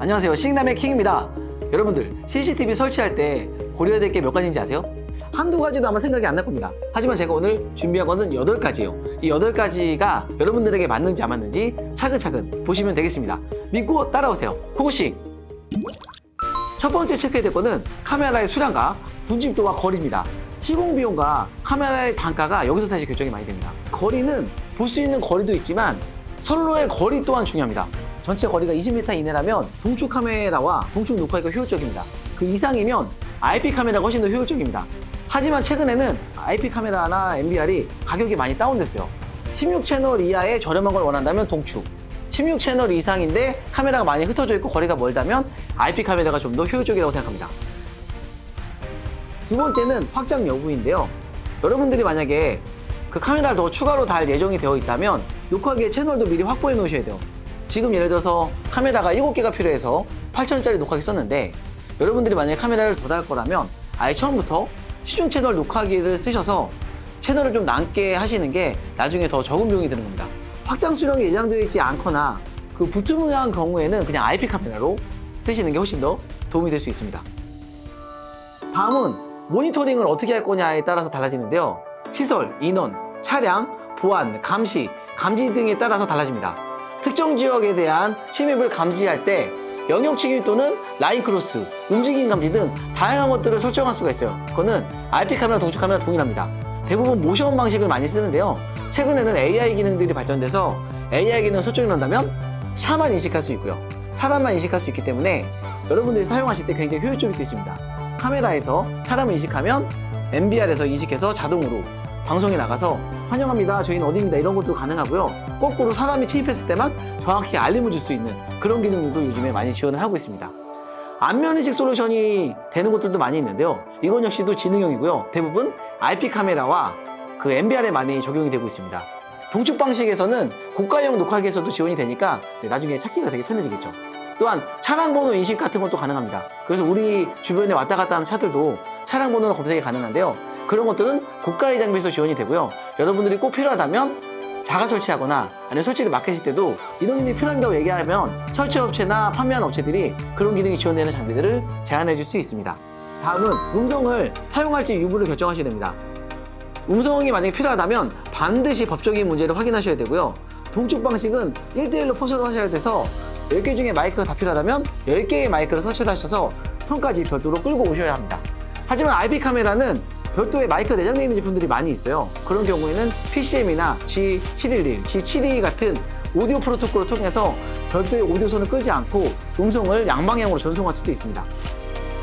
안녕하세요, 싱남의 킹입니다. 여러분들 CCTV 설치할 때 고려해야 될 게 몇 가지인지 아세요? 한두 가지도 아마 생각이 안 날 겁니다. 하지만 제가 오늘 준비한 거는 8가지예요. 이 8가지가 여러분들에게 맞는지 안 맞는지 차근차근 보시면 되겠습니다. 믿고 따라오세요. 고고싱! 첫 번째 체크해야 될 거는 카메라의 수량과 분집도와 거리입니다. 시공 비용과 카메라의 단가가 여기서 사실 결정이 많이 됩니다. 거리는 볼 수 있는 거리도 있지만 선로의 거리 또한 중요합니다. 전체 거리가 20m 이내라면 동축 카메라와 동축 녹화기가 효율적입니다. 그 이상이면 IP 카메라가 훨씬 더 효율적입니다. 하지만 최근에는 IP 카메라나 MBR이 가격이 많이 다운됐어요. 16채널 이하의 저렴한 걸 원한다면 동축, 16채널 이상인데 카메라가 많이 흩어져 있고 거리가 멀다면 IP 카메라가 좀 더 효율적이라고 생각합니다. 두 번째는 확장 여부인데요. 여러분들이 만약에 그 카메라를 더 추가로 달 예정이 되어 있다면 녹화기의 채널도 미리 확보해 놓으셔야 돼요. 지금 예를 들어서 카메라가 7개가 필요해서 8,000원짜리 녹화기 썼는데 여러분들이 만약에 카메라를 더 달 거라면 아예 처음부터 시중 채널 녹화기를 쓰셔서 채널을 좀 남게 하시는 게 나중에 더 적은 비용이 드는 겁니다. 확장 수령이 예정되어 있지 않거나 그 불투명한 경우에는 그냥 IP 카메라로 쓰시는 게 훨씬 더 도움이 될 수 있습니다. 다음은 모니터링을 어떻게 할 거냐에 따라서 달라지는데요. 시설, 인원, 차량, 보안, 감시, 감지 등에 따라서 달라집니다. 특정 지역에 대한 침입을 감지할 때 영역 침입 또는 라인 크로스, 움직임 감지 등 다양한 것들을 설정할 수가 있어요. 그거는 IP 카메라, 동축 카메라 동일합니다. 대부분 모션 방식을 많이 쓰는데요. 최근에는 AI 기능들이 발전돼서 AI 기능 설정해 놓는다면 차만 인식할 수 있고요. 사람만 인식할 수 있기 때문에 여러분들이 사용하실 때 굉장히 효율적일 수 있습니다. 카메라에서 사람을 인식하면 MBR에서 인식해서 자동으로 방송에 나가서 환영합니다, 저희는 어디입니다 이런 것도 가능하고요. 거꾸로 사람이 침입했을 때만 정확히 알림을 줄 수 있는 그런 기능도 요즘에 많이 지원을 하고 있습니다. 안면인식 솔루션이 되는 것들도 많이 있는데요. 이건 역시도 지능형이고요. 대부분 IP 카메라와 그 MBR에 많이 적용이 되고 있습니다. 동축 방식에서는 고가형 녹화기에서도 지원이 되니까 나중에 찾기가 되게 편해지겠죠. 또한 차량 번호 인식 같은 것도 가능합니다. 그래서 우리 주변에 왔다 갔다 하는 차들도 차량 번호로 검색이 가능한데요. 그런 것들은 고가의 장비에서 지원이 되고요. 여러분들이 꼭 필요하다면 자가 설치하거나 아니면 설치를 맡기실 때도 이런 기능이 필요합니다고 얘기하면 설치업체나 판매하는 업체들이 그런 기능이 지원되는 장비들을 제안해 줄 수 있습니다. 다음은 음성을 사용할지 유무를 결정하셔야 됩니다. 음성이 만약에 필요하다면 반드시 법적인 문제를 확인하셔야 되고요. 동축 방식은 1대1로 포설을 하셔야 돼서 10개 중에 마이크가 다 필요하다면 10개의 마이크를 설치를 하셔서 선까지 별도로 끌고 오셔야 합니다. 하지만 IP 카메라는 별도의 마이크가 내장되어 있는 제품들이 많이 있어요. 그런 경우에는 PCM이나 G711, G722 같은 오디오 프로토콜을 통해서 별도의 오디오선을 끌지 않고 음성을 양방향으로 전송할 수도 있습니다.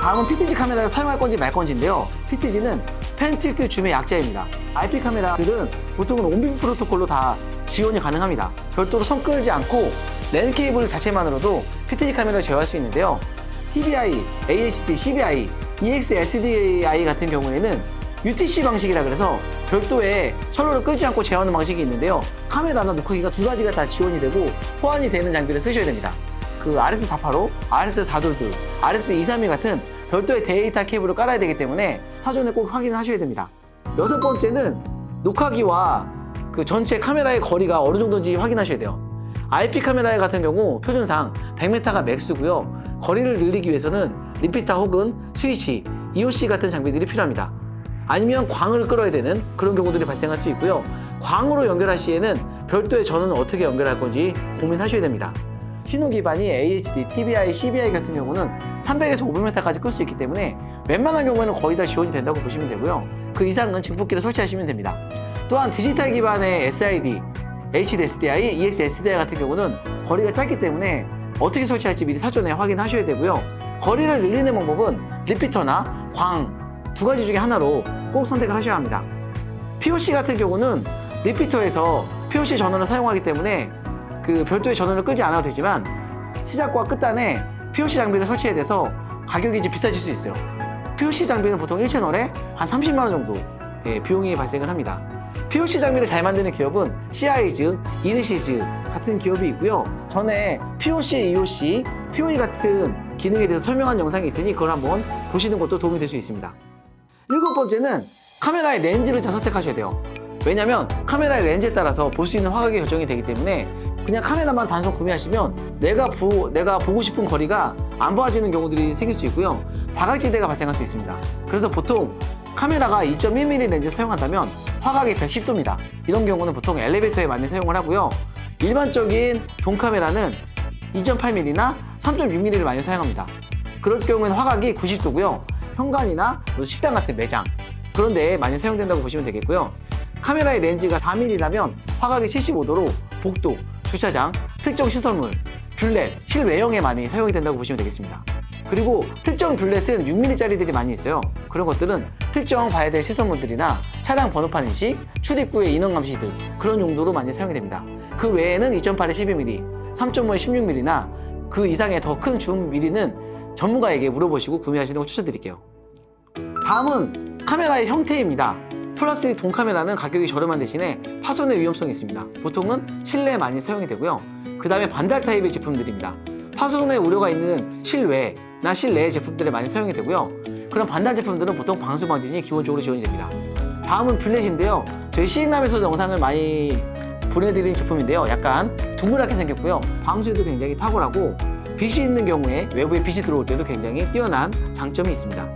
다음은 PTZ 카메라를 사용할 건지 말 건지인데요. PTZ는 펜 틸트 줌의 약자입니다. IP 카메라들은 보통은 온빔 프로토콜로 다 지원이 가능합니다. 별도로 선 끌지 않고 랜 케이블 자체만으로도 PTZ 카메라를 제어할 수 있는데요. TBI, AHD, CBI, EXSDI 같은 경우에는 UTC 방식이라 그래서 별도의 선로를 끌지 않고 제어하는 방식이 있는데요. 카메라나 녹화기가 두 가지가 다 지원이 되고 호환이 되는 장비를 쓰셔야 됩니다. 그 RS485, RS422, RS232 같은 별도의 데이터 케이블을 깔아야 되기 때문에 사전에 꼭 확인을 하셔야 됩니다. 여섯 번째는 녹화기와 그 전체 카메라의 거리가 어느 정도인지 확인하셔야 돼요. IP 카메라 같은 경우 표준상 100m가 맥스고요. 거리를 늘리기 위해서는 리피터 혹은 스위치, EOC 같은 장비들이 필요합니다. 아니면 광을 끌어야 되는 그런 경우들이 발생할 수 있고요. 광으로 연결할 시에는 별도의 전원을 어떻게 연결할 건지 고민하셔야 됩니다. 신호 기반이 AHD, TBI, CBI 같은 경우는 300에서 500m까지 끌 수 있기 때문에 웬만한 경우에는 거의 다 지원이 된다고 보시면 되고요. 그 이상은 증폭기를 설치하시면 됩니다. 또한 디지털 기반의 SID, HDSDI, EXSDI 같은 경우는 거리가 짧기 때문에 어떻게 설치할지 미리 사전에 확인하셔야 되고요. 거리를 늘리는 방법은 리피터나 광 두 가지 중에 하나로 꼭 선택을 하셔야 합니다. POC 같은 경우는 리피터에서 POC 전원을 사용하기 때문에 그 별도의 전원을 끄지 않아도 되지만 시작과 끝단에 POC 장비를 설치해야 돼서 가격이 이제 비싸질 수 있어요. POC 장비는 보통 1채널에 한 30만 원 정도 비용이 발생을 합니다. POC 장비를 잘 만드는 기업은 CI즈, 이니시즈 같은 기업이 있고요. 전에 POC, EOC, POE 같은 기능에 대해서 설명한 영상이 있으니 그걸 한번 보시는 것도 도움이 될 수 있습니다. 일곱 번째는 카메라의 렌즈를 잘 선택하셔야 돼요. 왜냐하면 카메라의 렌즈에 따라서 볼 수 있는 화각이 결정이 되기 때문에 그냥 카메라만 단순 구매하시면 내가 보고 싶은 거리가 안 봐지는 경우들이 생길 수 있고요. 사각지대가 발생할 수 있습니다. 그래서 보통 카메라가 2.1mm 렌즈 사용한다면 화각이 110도입니다. 이런 경우는 보통 엘리베이터에 많이 사용을 하고요. 일반적인 동카메라는 2.8mm나 3.6mm를 많이 사용합니다. 그럴 경우에는 화각이 90도고요. 현관이나 식당 같은 매장 그런 데에 많이 사용된다고 보시면 되겠고요. 카메라의 렌즈가 4mm라면 화각이 75도로 복도, 주차장, 특정 시설물, 뷰렛, 실외형에 많이 사용이 된다고 보시면 되겠습니다. 그리고 특정 뷰렛은 6mm짜리들이 많이 있어요. 그런 것들은 특정 봐야 될 시설물들이나 차량 번호판 인식, 출입구의 인원 감시 등 그런 용도로 많이 사용이 됩니다. 그 외에는 2.8에 12mm, 3.5에 16mm나 그 이상의 더 큰 줌 미리는 전문가에게 물어보시고 구매하시는 거 추천드릴게요. 다음은 카메라의 형태입니다. 플라스틱 동카메라는 가격이 저렴한 대신에 파손의 위험성이 있습니다. 보통은 실내에 많이 사용이 되고요. 그 다음에 반달 타입의 제품들입니다. 파손의 우려가 있는 실외나 실내 제품들에 많이 사용이 되고요. 그런 반달 제품들은 보통 방수 방진이 기본적으로 지원이 됩니다. 다음은 뷰렛인데요. 저희 시익남에서 영상을 많이 보내드린 제품인데요. 약간 둥그랗게 생겼고요. 방수에도 굉장히 탁월하고 빛이 있는 경우에 외부에 빛이 들어올 때도 굉장히 뛰어난 장점이 있습니다.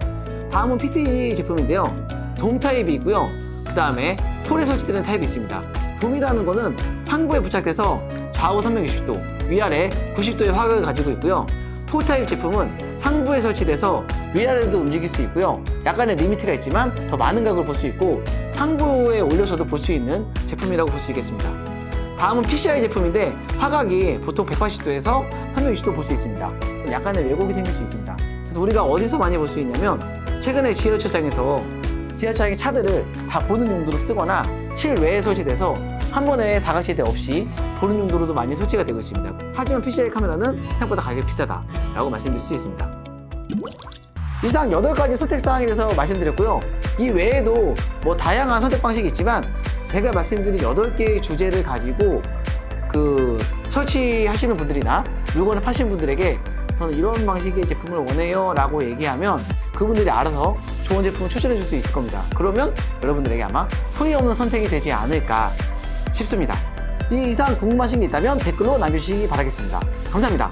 다음은 PTG 제품인데요. 돔 타입이 있고요. 그 다음에 폴에 설치되는 타입이 있습니다. 돔이라는 거는 상부에 부착돼서 좌우 360도, 위아래 90도의 화각을 가지고 있고요. 폴 타입 제품은 상부에 설치돼서 위아래도 움직일 수 있고요. 약간의 리미트가 있지만 더 많은 각을 볼 수 있고 상부에 올려서도 볼 수 있는 제품이라고 볼 수 있겠습니다. 다음은 PCI 제품인데 화각이 보통 180도에서 360도 볼 수 있습니다. 약간의 왜곡이 생길 수 있습니다. 그래서 우리가 어디서 많이 볼 수 있냐면 최근에 지하철장에서 지하철의 차들을 다 보는 용도로 쓰거나 실외에 설치돼서 한 번에 사각지대 없이 보는 용도로도 많이 설치가 되고 있습니다. 하지만 PCI 카메라는 생각보다 가격이 비싸다라고 말씀드릴 수 있습니다. 이상 8가지 선택사항에 대해서 말씀드렸고요. 이 외에도 뭐 다양한 선택 방식이 있지만 제가 말씀드린 8개의 주제를 가지고 설치하시는 분들이나 물건을 파시는 분들에게 저는 이런 방식의 제품을 원해요 라고 얘기하면 그분들이 알아서 좋은 제품을 추천해 줄 수 있을 겁니다. 그러면 여러분들에게 아마 후회 없는 선택이 되지 않을까 싶습니다. 이 이상 궁금하신 게 있다면 댓글로 남겨주시기 바라겠습니다. 감사합니다.